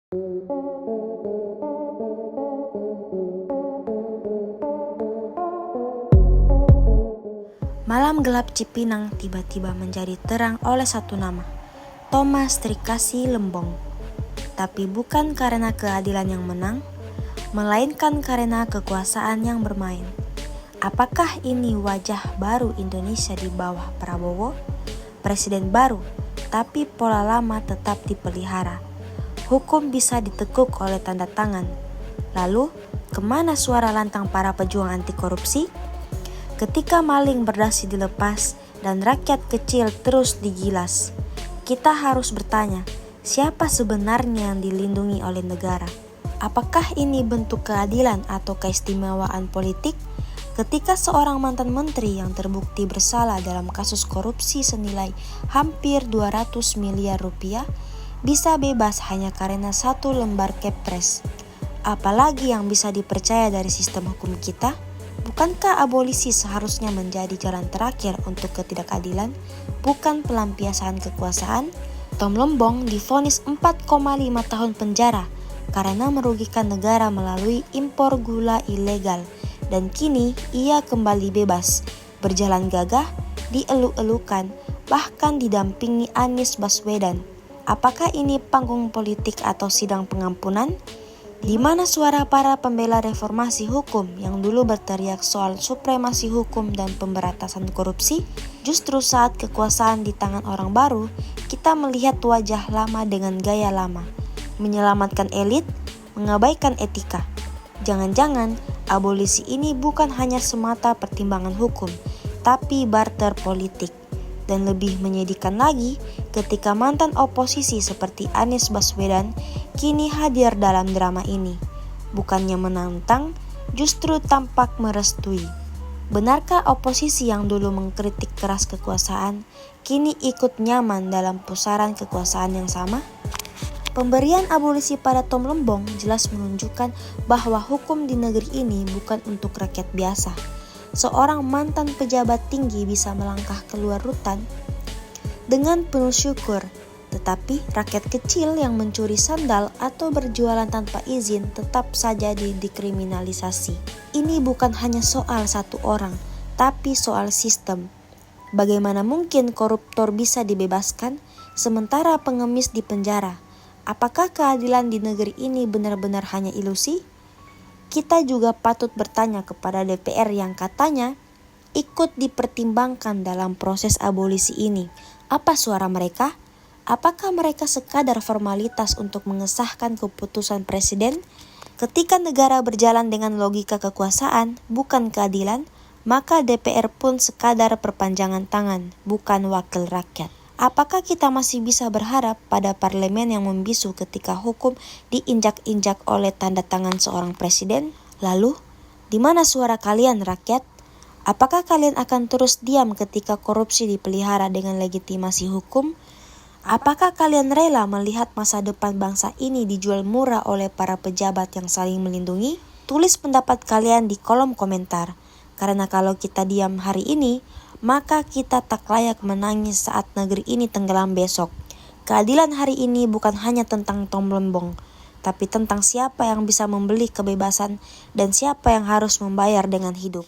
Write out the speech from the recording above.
Malam gelap Cipinang tiba-tiba menjadi terang oleh satu nama, Thomas Trikasih Lembong. Tapi bukan karena keadilan yang menang, melainkan karena kekuasaan yang bermain. Apakah ini wajah baru Indonesia di bawah Prabowo? Presiden baru, tapi pola lama tetap dipelihara. Hukum bisa ditekuk oleh tanda tangan. Lalu, kemana suara lantang para pejuang anti korupsi? Ketika maling berdasi dilepas dan rakyat kecil terus digilas, kita harus bertanya, siapa sebenarnya yang dilindungi oleh negara? Apakah ini bentuk keadilan atau keistimewaan politik? Ketika seorang mantan menteri yang terbukti bersalah dalam kasus korupsi senilai hampir 200 miliar rupiah bisa bebas hanya karena satu lembar kepres. Apalagi yang bisa dipercaya dari sistem hukum kita? Bukankah abolisi seharusnya menjadi jalan terakhir untuk ketidakadilan, bukan pelampiasan kekuasaan? Tom Lembong divonis 4,5 tahun penjara karena merugikan negara melalui impor gula ilegal, dan kini ia kembali bebas, berjalan gagah, dieluk-elukan, bahkan didampingi Anies Baswedan. Apakah ini panggung politik atau sidang pengampunan? Di mana suara para pembela reformasi hukum yang dulu berteriak soal supremasi hukum dan pemberantasan korupsi? Justru saat kekuasaan di tangan orang baru, kita melihat wajah lama dengan gaya lama, menyelamatkan elit, mengabaikan etika. Jangan-jangan abolisi ini bukan hanya semata pertimbangan hukum, tapi barter politik. Dan lebih menyedihkan lagi, ketika mantan oposisi seperti Anies Baswedan kini hadir dalam drama ini. Bukannya menantang, justru tampak merestui. Benarkah oposisi yang dulu mengkritik keras kekuasaan, kini ikut nyaman dalam pusaran kekuasaan yang sama? Pemberian abolisi pada Tom Lembong jelas menunjukkan bahwa hukum di negeri ini bukan untuk rakyat biasa. Seorang mantan pejabat tinggi bisa melangkah keluar rutan dengan penuh syukur, tetapi rakyat kecil yang mencuri sandal atau berjualan tanpa izin tetap saja dikriminalisasi. Ini bukan hanya soal satu orang, tapi soal sistem. Bagaimana mungkin koruptor bisa dibebaskan, sementara pengemis dipenjara? Apakah keadilan di negeri ini benar-benar hanya ilusi? Kita juga patut bertanya kepada DPR yang katanya ikut dipertimbangkan dalam proses abolisi ini. Apa suara mereka? Apakah mereka sekadar formalitas untuk mengesahkan keputusan presiden? Ketika negara berjalan dengan logika kekuasaan, bukan keadilan, maka DPR pun sekadar perpanjangan tangan, bukan wakil rakyat. Apakah kita masih bisa berharap pada parlemen yang membisu ketika hukum diinjak-injak oleh tanda tangan seorang presiden? Lalu, di mana suara kalian rakyat? Apakah kalian akan terus diam ketika korupsi dipelihara dengan legitimasi hukum? Apakah kalian rela melihat masa depan bangsa ini dijual murah oleh para pejabat yang saling melindungi? Tulis pendapat kalian di kolom komentar, karena kalau kita diam hari ini, maka kita tak layak menangis saat negeri ini tenggelam besok. Keadilan hari ini bukan hanya tentang Tom Lembong, tapi tentang siapa yang bisa membeli kebebasan dan siapa yang harus membayar dengan hidup.